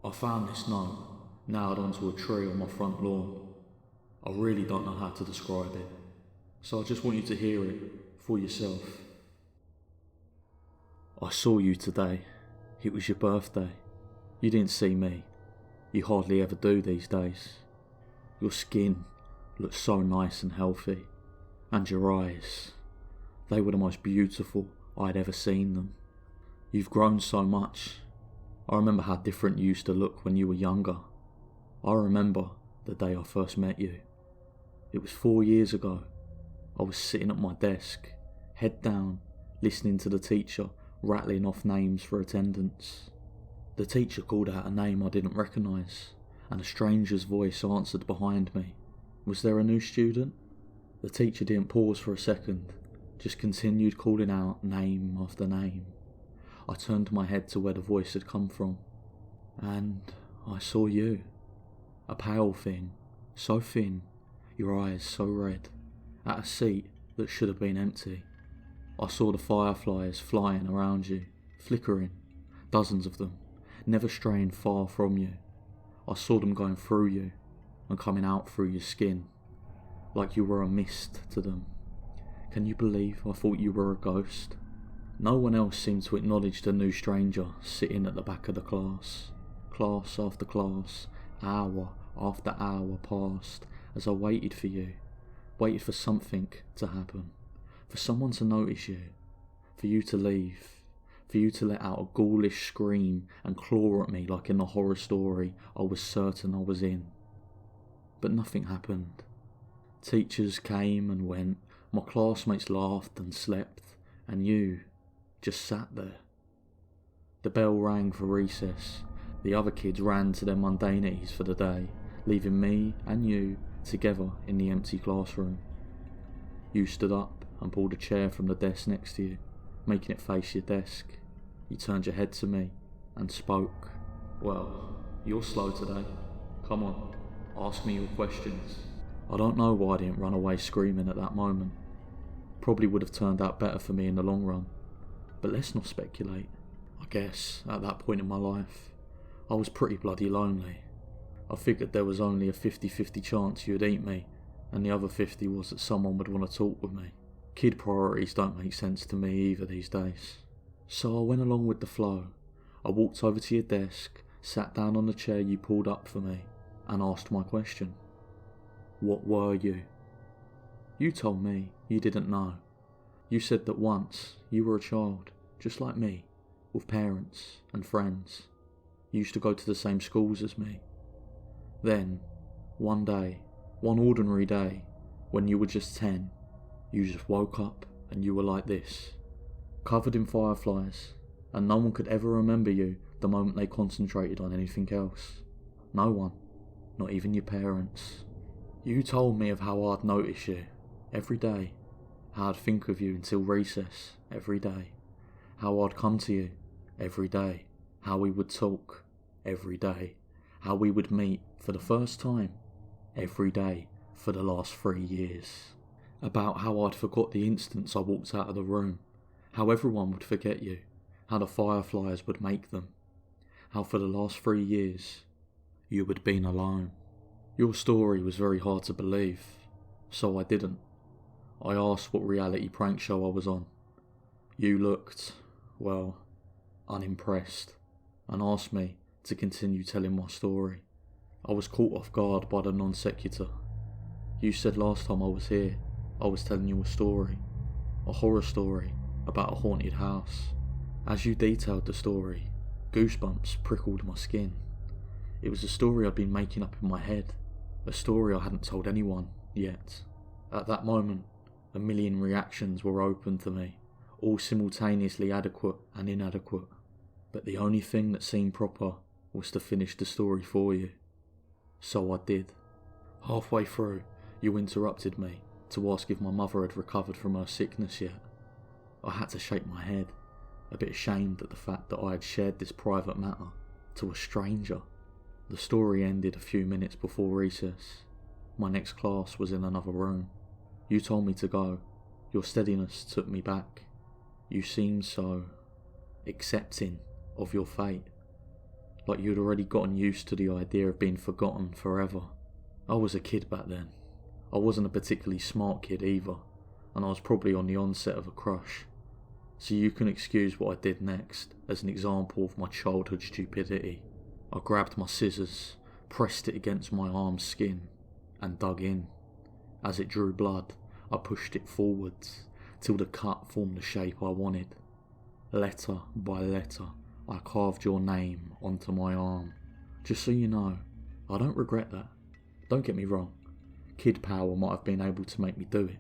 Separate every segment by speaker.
Speaker 1: I found this note nailed onto a tree on my front lawn. I really don't know how to describe it, so I just want you to hear it for yourself. I saw you today. It was your birthday. You didn't see me. You hardly ever do these days. Your skin looked so nice and healthy, and your eyes, they were the most beautiful I'd ever seen them. You've grown so much. I remember how different you used to look when you were younger. I remember the day I first met you. It was 4 years ago. I was sitting at my desk, head down, listening to the teacher rattling off names for attendance. The teacher called out a name I didn't recognise, and a stranger's voice answered behind me. Was there a new student? The teacher didn't pause for a second, just continued calling out name after name. I turned my head to where the voice had come from, and I saw you. A pale thing, so thin, your eyes so red, at a seat that should have been empty. I saw the fireflies flying around you, flickering, dozens of them, never straying far from you. I saw them going through you and coming out through your skin, like you were a mist to them. Can you believe I thought you were a ghost? No one else seemed to acknowledge the new stranger sitting at the back of the class. Class after class, hour after hour passed as I waited for you, waited for something to happen, for someone to notice you, for you to leave, for you to let out a ghoulish scream and claw at me like in the horror story I was certain I was in. But nothing happened. Teachers came and went, my classmates laughed and slept, and you just sat there. The bell rang for recess. The other kids ran to their mundanities for the day, leaving me and you together in the empty classroom. You stood up and pulled a chair from the desk next to you, making it face your desk. You turned your head to me and spoke. Well, you're slow today. Come on, ask me your questions. I don't know why I didn't run away screaming at that moment. Probably would have turned out better for me in the long run. But let's not speculate. I guess, at that point in my life, I was pretty bloody lonely. I figured there was only a 50-50 chance you'd eat me, and the other 50 was that someone would want to talk with me. Kid priorities don't make sense to me either these days. So I went along with the flow. I walked over to your desk, sat down on the chair you pulled up for me, and asked my question. What were you? You told me you didn't know. You said that once you were a child, just like me, with parents and friends. You used to go to the same schools as me. Then, one day, one ordinary day, when you were just 10, you just woke up and you were like this, covered in fireflies, and no one could ever remember you the moment they concentrated on anything else. No one, not even your parents. You told me of how I'd notice you, every day, how I'd think of you until recess, every day, how I'd come to you, every day, how we would talk, every day, how we would meet for the first time, every day, for the last 3 years, about how I'd forgot the instance I walked out of the room, how everyone would forget you, how the fireflies would make them, how for the last 3 years, you had been alone. Your story was very hard to believe, so I didn't. I asked what reality prank show I was on. You looked, well, unimpressed, and asked me to continue telling my story. I was caught off guard by the non sequitur. You said last time I was here, I was telling you a story, a horror story about a haunted house. As you detailed the story, goosebumps prickled my skin. It was a story I'd been making up in my head, a story I hadn't told anyone yet. At that moment, a million reactions were open to me, all simultaneously adequate and inadequate, but the only thing that seemed proper was to finish the story for you. So I did. Halfway through, you interrupted me to ask if my mother had recovered from her sickness yet. I had to shake my head, a bit ashamed at the fact that I had shared this private matter to a stranger. The story ended a few minutes before recess. My next class was in another room. You told me to go. Your steadiness took me back. You seemed so accepting of your fate. like you'd already gotten used to the idea of being forgotten forever. I was a kid back then. I wasn't a particularly smart kid either, and I was probably on the onset of a crush. So you can excuse what I did next as an example of my childhood stupidity. I grabbed my scissors, pressed it against my arm's skin, and dug in. As it drew blood, I pushed it forwards, till the cut formed the shape I wanted. Letter by letter, I carved your name onto my arm. Just so you know, I don't regret that. Don't get me wrong, kid power might have been able to make me do it,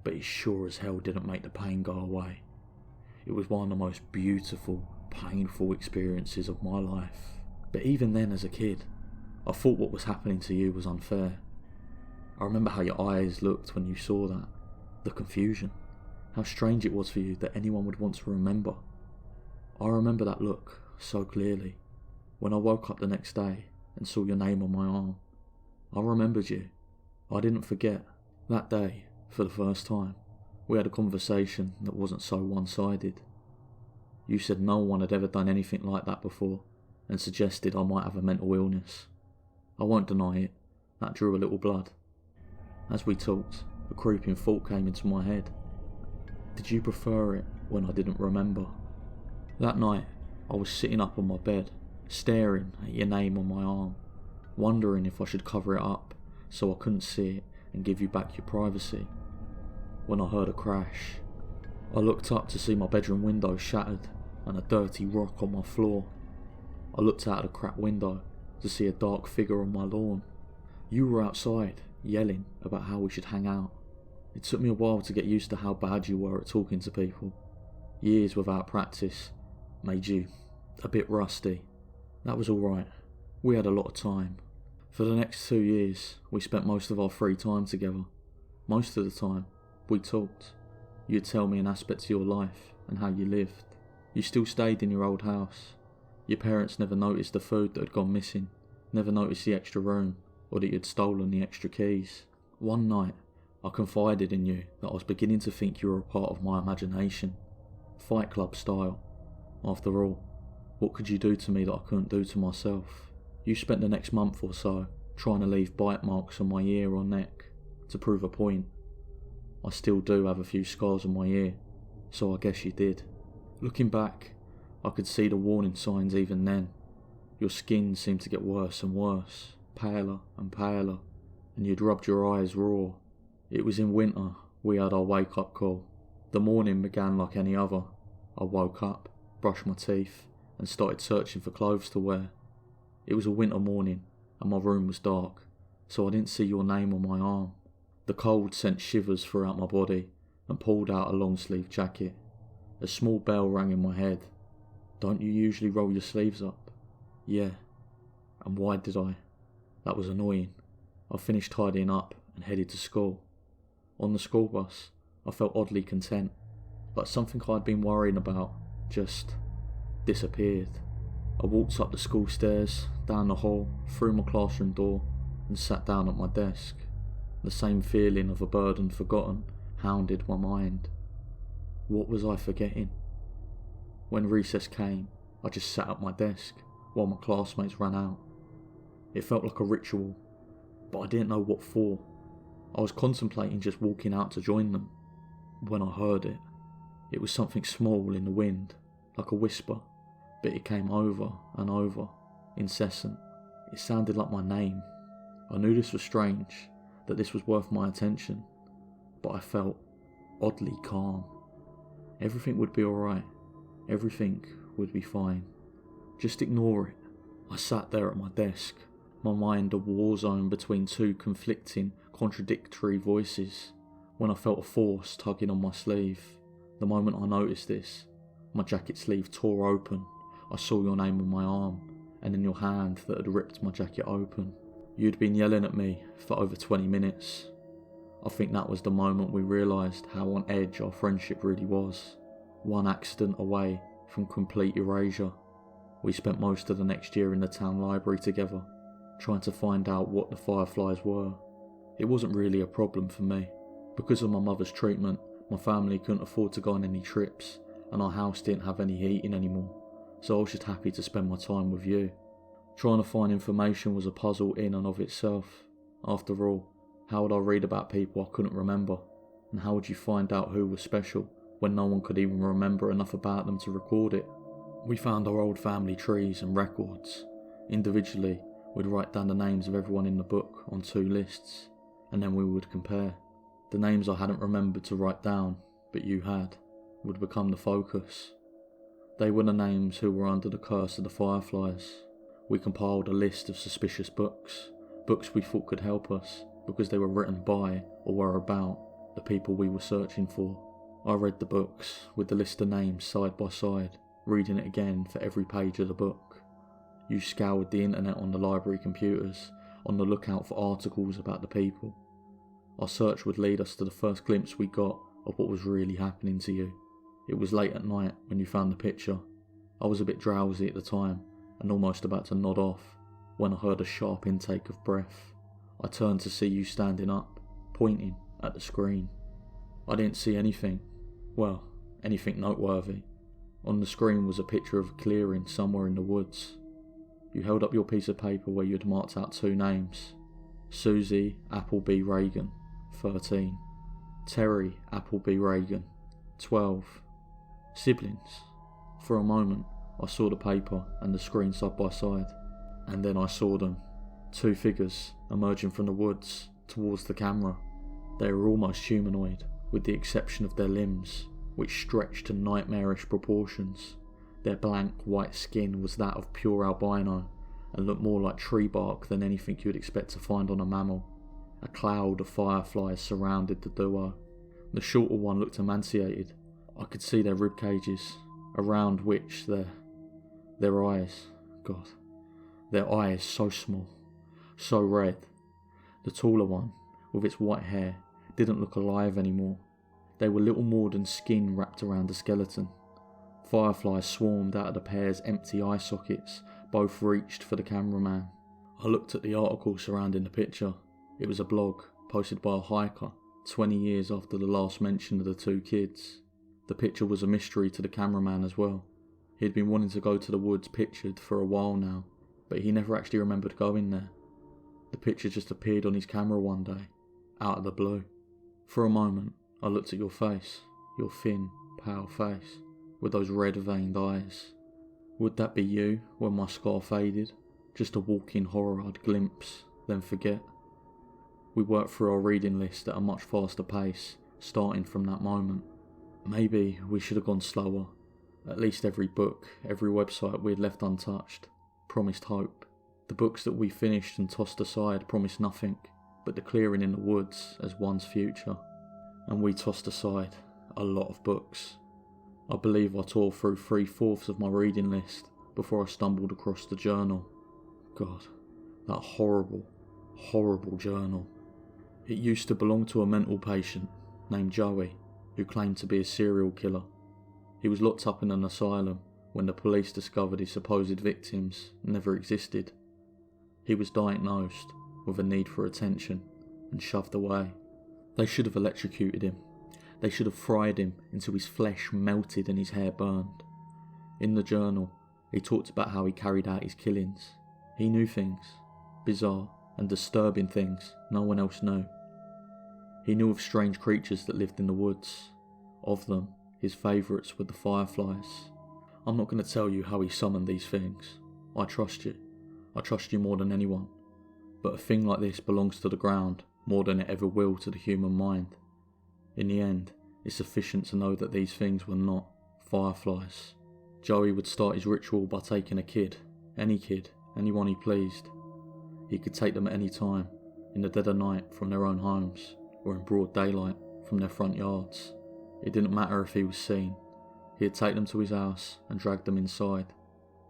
Speaker 1: but it sure as hell didn't make the pain go away. It was one of the most beautiful, painful experiences of my life. But even then as a kid, I thought what was happening to you was unfair. I remember how your eyes looked when you saw that. The confusion. How strange it was for you that anyone would want to remember. I remember that look so clearly. When I woke up the next day and saw your name on my arm, I remembered you. I didn't forget. That day, for the first time, we had a conversation that wasn't so one-sided. You said no one had ever done anything like that before, and suggested I might have a mental illness. I won't deny it, that drew a little blood. As we talked, a creeping thought came into my head. Did you prefer it when I didn't remember? That night, I was sitting up on my bed, staring at your name on my arm, wondering if I should cover it up so I couldn't see it and give you back your privacy. When I heard a crash, I looked up to see my bedroom window shattered and a dirty rock on my floor. I looked out of the cracked window to see a dark figure on my lawn. You were outside, yelling about how we should hang out. It took me a while to get used to how bad you were at talking to people. Years without practice made you a bit rusty. That was alright. We had a lot of time. For the next 2 years, we spent most of our free time together. Most of the time, we talked. You'd tell me an aspect of your life and how you lived. You still stayed in your old house. Your parents never noticed the food that had gone missing, never noticed the extra room, or that you'd stolen the extra keys. One night, I confided in you that I was beginning to think you were a part of my imagination. Fight Club style. After all, what could you do to me that I couldn't do to myself? You spent the next month or so trying to leave bite marks on my ear or neck to prove a point. I still do have a few scars on my ear, so I guess you did. Looking back, I could see the warning signs even then. Your skin seemed to get worse and worse, paler and paler, and you'd rubbed your eyes raw. It was in winter we had our wake-up call. The morning began like any other. I woke up, brushed my teeth, and started searching for clothes to wear. It was a winter morning, and my room was dark, so I didn't see your name on my arm. The cold sent shivers throughout my body, and pulled out a long-sleeved jacket. A small bell rang in my head. Don't you usually roll your sleeves up? Yeah. And why did I? That was annoying. I finished tidying up and headed to school. On the school bus, I felt oddly content, like something I'd been worrying about just disappeared. I walked up the school stairs, down the hall, through my classroom door, and sat down at my desk. The same feeling of a burden forgotten hounded my mind. What was I forgetting? When recess came, I just sat at my desk while my classmates ran out. It felt like a ritual, but I didn't know what for. I was contemplating just walking out to join them, when I heard it. It was something small in the wind, like a whisper, but it came over and over, incessant. It sounded like my name. I knew this was strange, that this was worth my attention, but I felt oddly calm. Everything would be alright. Everything would be fine. Just ignore it. I sat there at my desk, my mind a war zone between two conflicting, contradictory voices, when I felt a force tugging on my sleeve. The moment I noticed this, my jacket sleeve tore open. I saw your name on my arm, and in your hand that had ripped my jacket open. You'd been yelling at me for over 20 minutes. I think that was the moment we realised how on edge our friendship really was. One accident away from complete erasure. We spent most of the next year in the town library together, trying to find out what the fireflies were. It wasn't really a problem for me. Because of my mother's treatment, my family couldn't afford to go on any trips, and our house didn't have any heating anymore, so I was just happy to spend my time with you. Trying to find information was a puzzle in and of itself. After all, how would I read about people I couldn't remember? And how would you find out who was special when no one could even remember enough about them to record it? We found our old family trees and records. Individually, we'd write down the names of everyone in the book on 2 lists, and then we would compare. The names I hadn't remembered to write down, but you had, would become the focus. They were the names who were under the curse of the Fireflies. We compiled a list of suspicious books we thought could help us because they were written by or were about the people we were searching for. I read the books with the list of names side by side, reading it again for every page of the book. You scoured the internet on the library computers, on the lookout for articles about the people. Our search would lead us to the first glimpse we got of what was really happening to you. It was late at night when you found the picture. I was a bit drowsy at the time and almost about to nod off when I heard a sharp intake of breath. I turned to see you standing up, pointing at the screen. I didn't see anything. Well, anything noteworthy. On the screen was a picture of a clearing somewhere in the woods. You held up your piece of paper where you had marked out 2 names. Susie Appleby Reagan, 13. Terry Appleby Reagan, 12. Siblings. For a moment, I saw the paper and the screen side by side, and then I saw them. 2 figures emerging from the woods towards the camera. They were almost humanoid, with the exception of their limbs, which stretched to nightmarish proportions. Their blank white skin was that of pure albino, and looked more like tree bark than anything you'd expect to find on a mammal. A cloud of fireflies surrounded the duo. The shorter one looked emaciated. I could see their rib cages, around which their eyes, their eyes so small, so red. The taller one, with its white hair, didn't look alive anymore. They were little more than skin wrapped around a skeleton. Fireflies swarmed out of the pair's empty eye sockets. Both reached for the cameraman. I looked at the article surrounding the picture. It was a blog posted by a hiker 20 years after the last mention of the 2 kids. The picture was a mystery to the cameraman as well. He had been wanting to go to the woods pictured for a while now, but he never actually remembered going there. The picture just appeared on his camera one day, out of the blue. For a moment, I looked at your face, your thin, pale face, with those red-veined eyes. Would that be you when my scar faded? Just a walking horror I'd glimpse, then forget. We worked through our reading list at a much faster pace, starting from that moment. Maybe we should have gone slower. At least every book, every website we had left untouched, promised hope. The books that we finished and tossed aside promised nothing but the clearing in the woods as one's future. And we tossed aside a lot of books. I believe I tore through 3/4 of my reading list before I stumbled across the journal. God, that horrible, horrible journal. It used to belong to a mental patient named Joey, who claimed to be a serial killer. He was locked up in an asylum when the police discovered his supposed victims never existed. He was diagnosed with a need for attention and shoved away. They should have electrocuted him. They should have fried him until his flesh melted and his hair burned. In the journal, he talked about how he carried out his killings. He knew things, bizarre and disturbing things no one else knew. He knew of strange creatures that lived in the woods. Of them, his favourites were the fireflies. I'm not going to tell you how he summoned these things. I trust you. I trust you more than anyone. But a thing like this belongs to the ground more than it ever will to the human mind. In the end, it's sufficient to know that these things were not fireflies. Joey would start his ritual by taking a kid, anyone he pleased. He could take them at any time, in the dead of night from their own homes, or in broad daylight from their front yards. It didn't matter if he was seen. He'd take them to his house and drag them inside.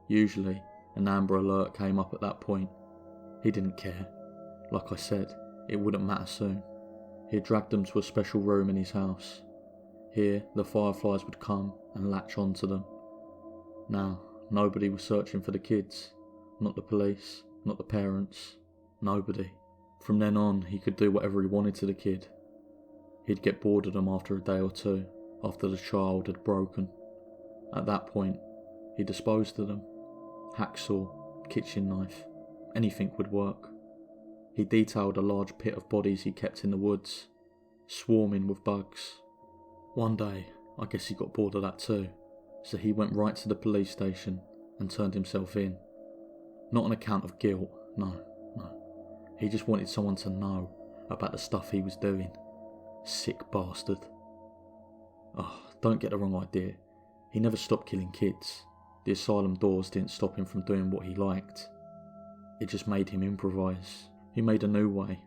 Speaker 1: Usually, an Amber Alert came up at that point. He didn't care. Like I said, it wouldn't matter soon. He'd drag them to a special room in his house. Here, the fireflies would come and latch onto them. Now, nobody was searching for the kids. Not the police, not the parents, nobody. From then on, he could do whatever he wanted to the kid. He'd get bored of them after a day or two, after the child had broken. At that point, he disposed of them. Hacksaw, kitchen knife. Anything would work. He detailed a large pit of bodies he kept in the woods, swarming with bugs. One day, I guess he got bored of that too, so he went right to the police station and turned himself in. Not on account of guilt, no. He just wanted someone to know about the stuff he was doing. Sick bastard. Don't get the wrong idea. He never stopped killing kids. The asylum doors didn't stop him from doing what he liked. It just made him improvise. He made a new way.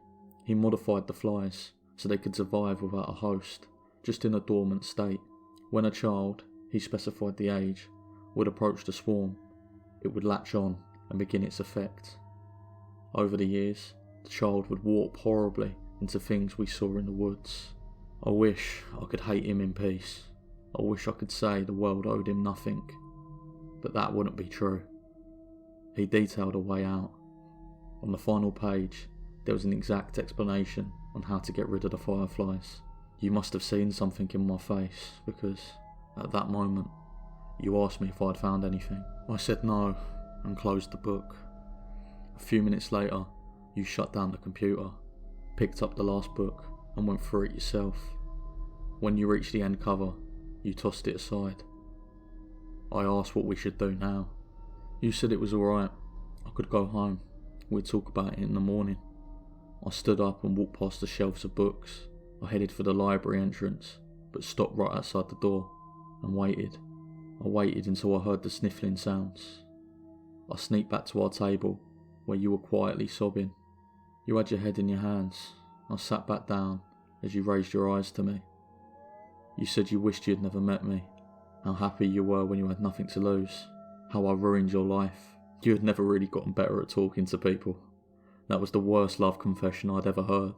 Speaker 1: He modified the flies so they could survive without a host, just in a dormant state. When a child, he specified the age, would approach the swarm, it would latch on and begin its effect. Over the years, the child would warp horribly into things we saw in the woods. I wish I could hate him in peace. I wish I could say the world owed him nothing. But that wouldn't be true. He detailed a way out. On the final page, there was an exact explanation on how to get rid of the fireflies. You must have seen something in my face, because at that moment, you asked me if I'd found anything. I said no, and closed the book. A few minutes later, you shut down the computer, picked up the last book, and went through it yourself. When you reached the end cover, you tossed it aside. I asked what we should do now. You said it was alright. I could go home. We'd talk about it in the morning. I stood up and walked past the shelves of books. I headed for the library entrance, but stopped right outside the door and waited. I waited until I heard the sniffling sounds. I sneaked back to our table, where you were quietly sobbing. You had your head in your hands. I sat back down as you raised your eyes to me. You said you wished you had never met me, how happy you were when you had nothing to lose, how I ruined your life. You had never really gotten better at talking to people. That was the worst love confession I'd ever heard.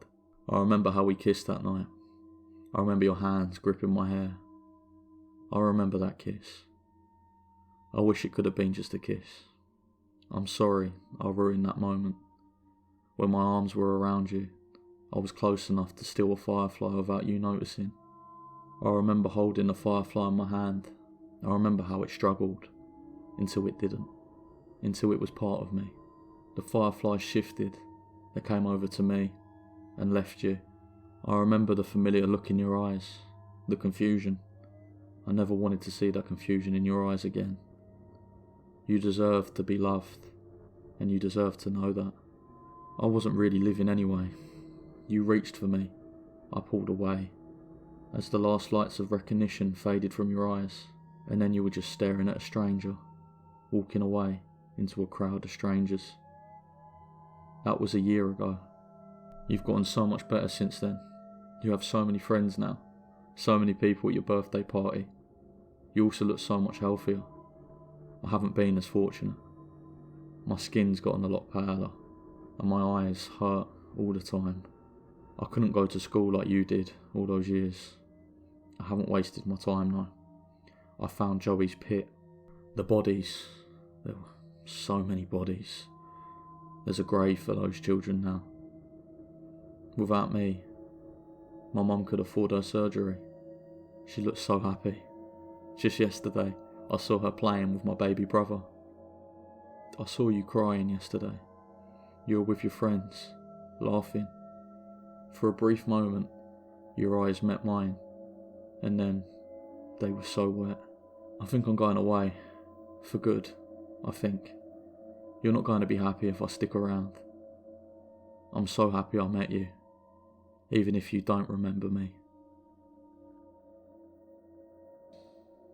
Speaker 1: I remember how we kissed that night. I remember your hands gripping my hair. I remember that kiss. I wish it could have been just a kiss. I'm sorry I ruined that moment. When my arms were around you, I was close enough to steal a firefly without you noticing. I remember holding the firefly in my hand. I remember how it struggled, until it didn't, until it was part of me. The firefly shifted, they came over to me, and left you. I remember the familiar look in your eyes, the confusion. I never wanted to see that confusion in your eyes again. You deserved to be loved, and you deserved to know that. I wasn't really living anyway. You reached for me. I pulled away. As the last lights of recognition faded from your eyes, and then you were just staring at a stranger, walking away into a crowd of strangers. That was a year ago. You've gotten so much better since then. You have so many friends now, so many people at your birthday party. You also look so much healthier. I haven't been as fortunate. My skin's gotten a lot paler, and my eyes hurt all the time. I couldn't go to school like you did all those years. I haven't wasted my time though. I found Joey's pit. The bodies. There were so many bodies. There's a grave for those children now. Without me, my mum could afford her surgery. She looked so happy. Just yesterday, I saw her playing with my baby brother. I saw you crying yesterday. You were with your friends, laughing. For a brief moment, your eyes met mine, and then they were so wet. I think I'm going away. For good, I think. You're not going to be happy if I stick around. I'm so happy I met you, even if you don't remember me.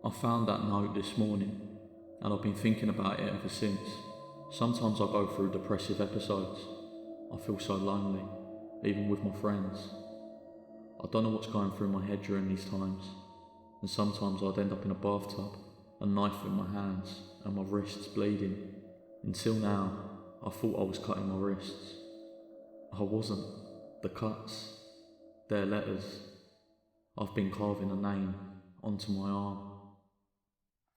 Speaker 1: I found that note this morning, and I've been thinking about it ever since. Sometimes I go through depressive episodes. I feel so lonely, even with my friends. I don't know what's going through my head during these times, and sometimes I'd end up in a bathtub, a knife in my hands, and my wrists bleeding. Until now, I thought I was cutting my wrists. I wasn't. The cuts, they're letters. I've been carving a name onto my arm.